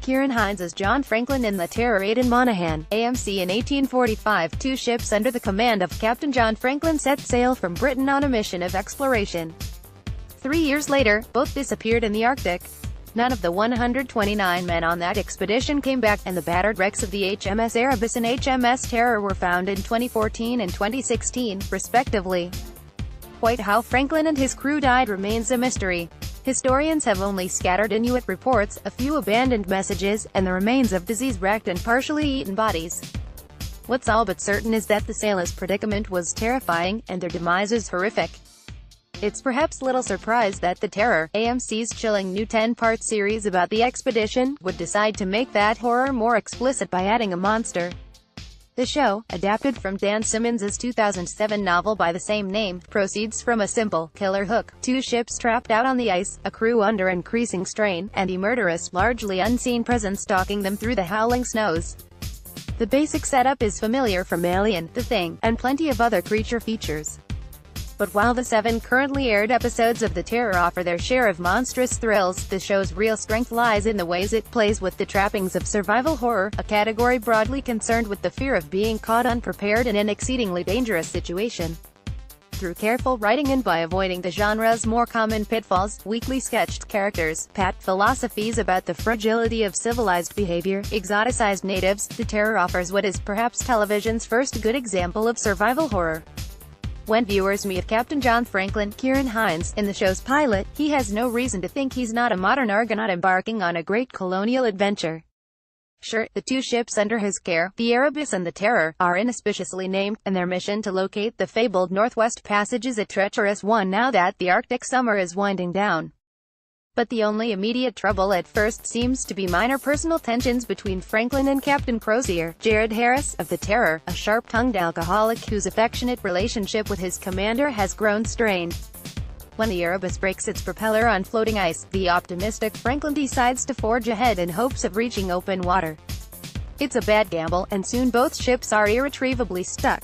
Ciarán Hinds as John Franklin in the Terror Aidan Monaghan, AMC in 1845. Two ships under the command of Captain John Franklin set sail from Britain on a mission of exploration. 3 years later, both disappeared in the Arctic. None of the 129 men on that expedition came back, and the battered wrecks of the HMS Erebus and HMS Terror were found in 2014 and 2016, respectively. Quite how Franklin and his crew died remains a mystery. Historians have only scattered Inuit reports, a few abandoned messages, and the remains of disease-wrecked and partially eaten bodies. What's all but certain is that the sailors' predicament was terrifying, and their demise is horrific. It's perhaps little surprise that the Terror, AMC's chilling new 10-part series about the expedition, would decide to make that horror more explicit by adding a monster. The show, adapted from Dan Simmons's 2007 novel by the same name, proceeds from a simple, killer hook: two ships trapped out on the ice, a crew under increasing strain, and a murderous, largely unseen presence stalking them through the howling snows. The basic setup is familiar from Alien, The Thing, and plenty of other creature features. But while the 7 currently aired episodes of The Terror offer their share of monstrous thrills, the show's real strength lies in the ways it plays with the trappings of survival horror, a category broadly concerned with the fear of being caught unprepared in an exceedingly dangerous situation. Through careful writing and by avoiding the genre's more common pitfalls, weakly sketched characters, pat philosophies about the fragility of civilized behavior, exoticized natives, The Terror offers what is perhaps television's first good example of survival horror. When viewers meet Captain John Franklin, Ciarán Hinds, in the show's pilot, he has no reason to think he's not a modern Argonaut embarking on a great colonial adventure. Sure, the two ships under his care, the Erebus and the Terror, are inauspiciously named, and their mission to locate the fabled Northwest Passage is a treacherous one now that the Arctic summer is winding down. But the only immediate trouble at first seems to be minor personal tensions between Franklin and Captain Crozier, Jared Harris, of the Terror, a sharp-tongued alcoholic whose affectionate relationship with his commander has grown strained. When the Erebus breaks its propeller on floating ice, the optimistic Franklin decides to forge ahead in hopes of reaching open water. It's a bad gamble, and soon both ships are irretrievably stuck.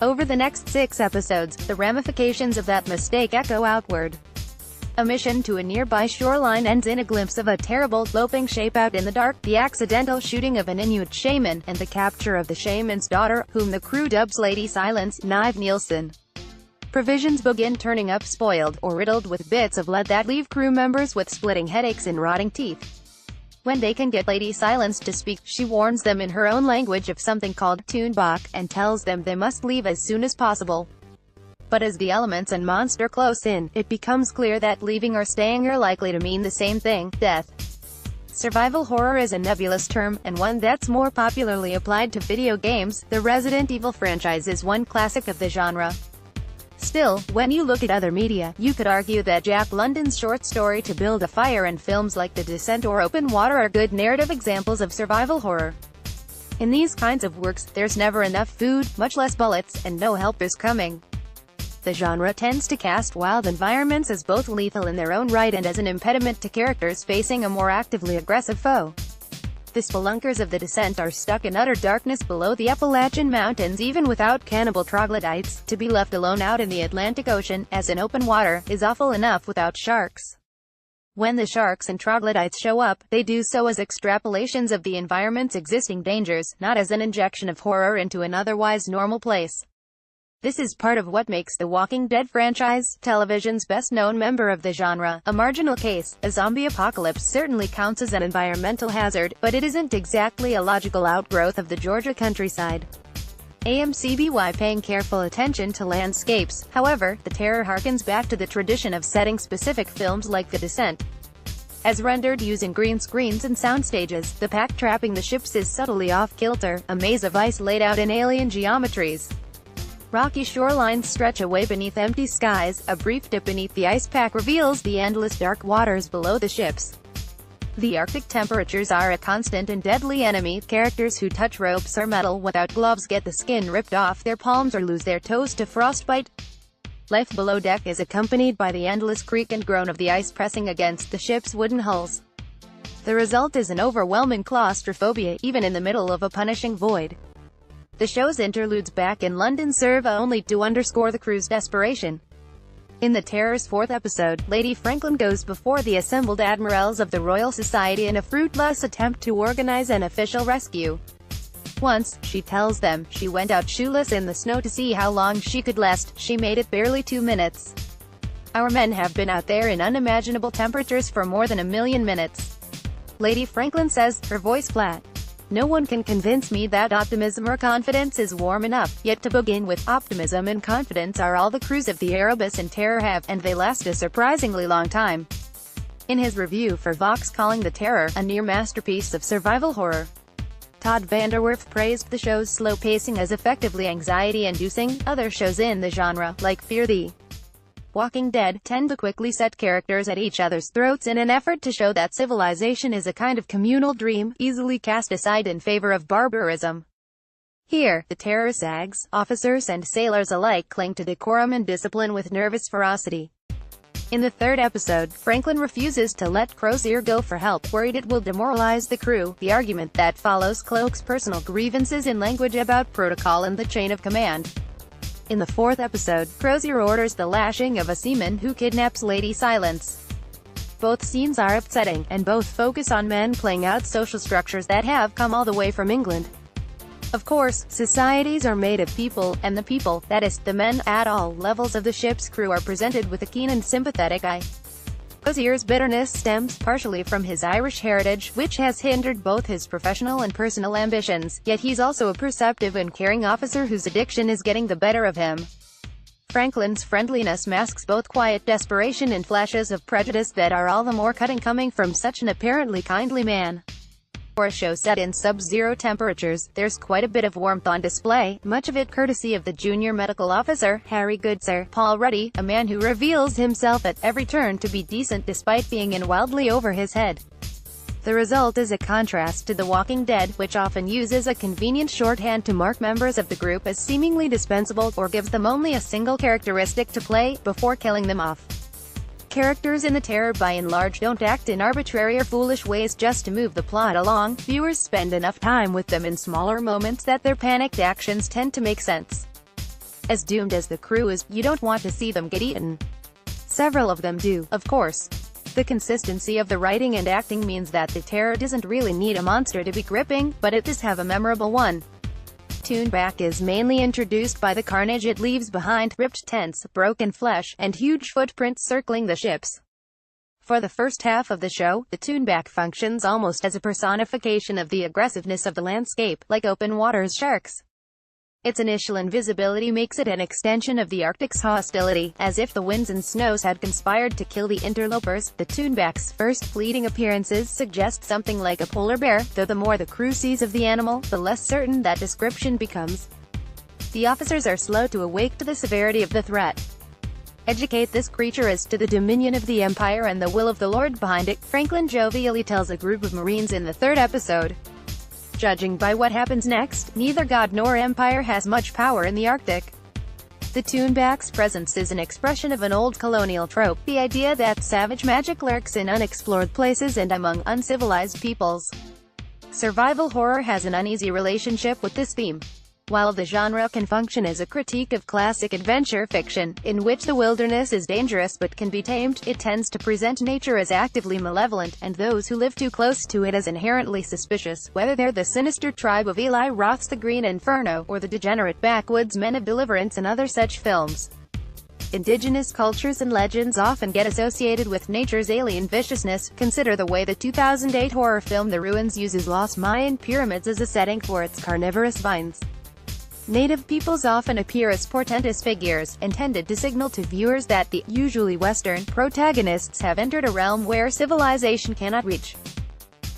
Over the next 6 episodes, the ramifications of that mistake echo outward. A mission to a nearby shoreline ends in a glimpse of a terrible, loping shape out in the dark, the accidental shooting of an Inuit shaman, and the capture of the shaman's daughter, whom the crew dubs Lady Silence, Niamh Nielsen. Provisions begin turning up spoiled, or riddled with bits of lead that leave crew members with splitting headaches and rotting teeth. When they can get Lady Silence to speak, she warns them in her own language of something called Toonbach, and tells them they must leave as soon as possible. But as the elements and monster close in, it becomes clear that leaving or staying are likely to mean the same thing: death. Survival horror is a nebulous term, and one that's more popularly applied to video games. The Resident Evil franchise is one classic of the genre. Still, when you look at other media, you could argue that Jack London's short story To Build a Fire and films like The Descent or Open Water are good narrative examples of survival horror. In these kinds of works, there's never enough food, much less bullets, and no help is coming. The genre tends to cast wild environments as both lethal in their own right and as an impediment to characters facing a more actively aggressive foe. The spelunkers of The Descent are stuck in utter darkness below the Appalachian Mountains even without cannibal troglodytes. To be left alone out in the Atlantic Ocean, as in open water, is awful enough without sharks. When the sharks and troglodytes show up, they do so as extrapolations of the environment's existing dangers, not as an injection of horror into an otherwise normal place. This is part of what makes The Walking Dead franchise, television's best-known member of the genre, a marginal case. A zombie apocalypse certainly counts as an environmental hazard, but it isn't exactly a logical outgrowth of the Georgia countryside. AMC paying careful attention to landscapes. However, The Terror harkens back to the tradition of setting specific films like The Descent. As rendered using green screens and sound stages, the pack trapping the ships is subtly off-kilter, a maze of ice laid out in alien geometries. Rocky shorelines stretch away beneath empty skies. A brief dip beneath the ice pack reveals the endless dark waters below the ships. The Arctic temperatures are a constant and deadly enemy. Characters who touch ropes or metal without gloves get the skin ripped off their palms or lose their toes to frostbite. Life below deck is accompanied by the endless creak and groan of the ice pressing against the ship's wooden hulls. The result is an overwhelming claustrophobia, even in the middle of a punishing void. The show's interludes back in London serve only to underscore the crew's desperation. In the Terror's fourth episode, Lady Franklin goes before the assembled admirals of the Royal Society in a fruitless attempt to organize an official rescue. Once, she tells them, she went out shoeless in the snow to see how long she could last. She made it barely 2 minutes. Our men have been out there in unimaginable temperatures for more than 1,000,000 minutes. Lady Franklin says, her voice flat. No one can convince me that optimism or confidence is warm enough, yet to begin with, optimism and confidence are all the crews of the Erebus and Terror have, and they last a surprisingly long time. In his review for Vox calling The Terror a near masterpiece of survival horror, Todd Vanderwerf praised the show's slow pacing as effectively anxiety-inducing. Other shows in the genre, like Fear the Walking Dead, tend to quickly set characters at each other's throats in an effort to show that civilization is a kind of communal dream, easily cast aside in favor of barbarism. Here, the Terror sags, officers and sailors alike cling to decorum and discipline with nervous ferocity. In the third episode, Franklin refuses to let Crozier go for help, worried it will demoralize the crew. The argument that follows cloaks personal grievances in language about protocol and the chain of command. In the fourth episode, Crozier orders the lashing of a seaman who kidnaps Lady Silence. Both scenes are upsetting, and both focus on men playing out social structures that have come all the way from England. Of course, societies are made of people, and the people, that is, the men, at all levels of the ship's crew are presented with a keen and sympathetic eye. Crozier's bitterness stems partially from his Irish heritage, which has hindered both his professional and personal ambitions, yet he's also a perceptive and caring officer whose addiction is getting the better of him. Franklin's friendliness masks both quiet desperation and flashes of prejudice that are all the more cutting coming from such an apparently kindly man. For a show set in sub-zero temperatures, there's quite a bit of warmth on display, much of it courtesy of the junior medical officer, Harry Goodsir, Paul Ruddy, a man who reveals himself at every turn to be decent despite being in wildly over his head. The result is a contrast to The Walking Dead, which often uses a convenient shorthand to mark members of the group as seemingly dispensable, or gives them only a single characteristic to play, before killing them off. Characters in The Terror by and large don't act in arbitrary or foolish ways just to move the plot along. Viewers spend enough time with them in smaller moments that their panicked actions tend to make sense. As doomed as the crew is, you don't want to see them get eaten. Several of them do, of course. The consistency of the writing and acting means that The Terror doesn't really need a monster to be gripping, but it does have a memorable one. Toonback is mainly introduced by the carnage it leaves behind, ripped tents, broken flesh, and huge footprints circling the ships. For the first half of the show, the Toonback functions almost as a personification of the aggressiveness of the landscape, like open water's sharks. Its initial invisibility makes it an extension of the Arctic's hostility, as if the winds and snows had conspired to kill the interlopers. The Toonback's first fleeting appearances suggest something like a polar bear, though the more the crew sees of the animal, the less certain that description becomes. The officers are slow to awake to the severity of the threat. Educate this creature as to the dominion of the Empire and the will of the Lord behind it, Franklin jovially tells a group of Marines in the third episode. Judging by what happens next, neither God nor Empire has much power in the Arctic. The Toonback's presence is an expression of an old colonial trope, the idea that savage magic lurks in unexplored places and among uncivilized peoples. Survival horror has an uneasy relationship with this theme. While the genre can function as a critique of classic adventure fiction, in which the wilderness is dangerous but can be tamed, it tends to present nature as actively malevolent, and those who live too close to it as inherently suspicious, whether they're the sinister tribe of Eli Roth's The Green Inferno, or the degenerate backwoods men of Deliverance and other such films. Indigenous cultures and legends often get associated with nature's alien viciousness. Consider the way the 2008 horror film The Ruins uses lost Mayan pyramids as a setting for its carnivorous vines. Native peoples often appear as portentous figures, intended to signal to viewers that the, usually Western, protagonists have entered a realm where civilization cannot reach.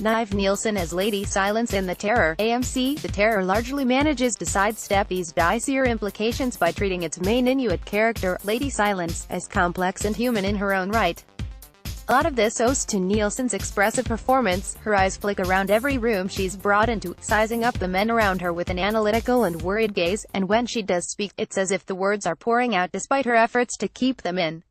Niamh Nielsen as Lady Silence in The Terror, AMC. The Terror largely manages to sidestep these dicier implications by treating its main Inuit character, Lady Silence, as complex and human in her own right. A lot of this owes to Nielsen's expressive performance. Her eyes flick around every room she's brought into, sizing up the men around her with an analytical and worried gaze, and when she does speak, it's as if the words are pouring out despite her efforts to keep them in.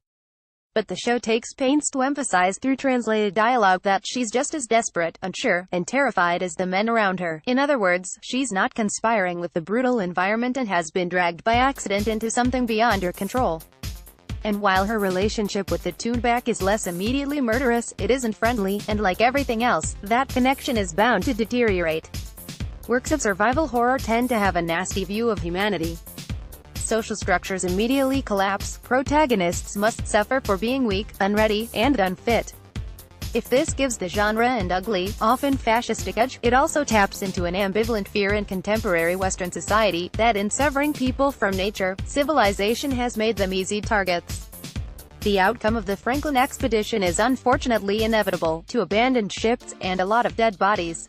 But the show takes pains to emphasize through translated dialogue that she's just as desperate, unsure, and terrified as the men around her. In other words, she's not conspiring with the brutal environment and has been dragged by accident into something beyond her control. And while her relationship with the toonback is less immediately murderous, it isn't friendly, and like everything else, that connection is bound to deteriorate. Works of survival horror tend to have a nasty view of humanity. Social structures immediately collapse, protagonists must suffer for being weak, unready, and unfit. If this gives the genre an ugly, often fascistic edge, it also taps into an ambivalent fear in contemporary Western society, that in severing people from nature, civilization has made them easy targets. The outcome of the Franklin expedition is unfortunately inevitable, to abandoned ships, and a lot of dead bodies.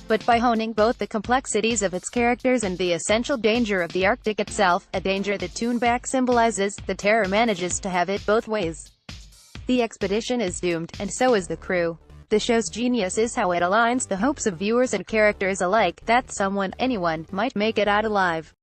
But by honing both the complexities of its characters and the essential danger of the Arctic itself, a danger that toonback symbolizes, the Terror manages to have it both ways. The expedition is doomed, and so is the crew. The show's genius is how it aligns the hopes of viewers and characters alike, that someone, anyone, might make it out alive.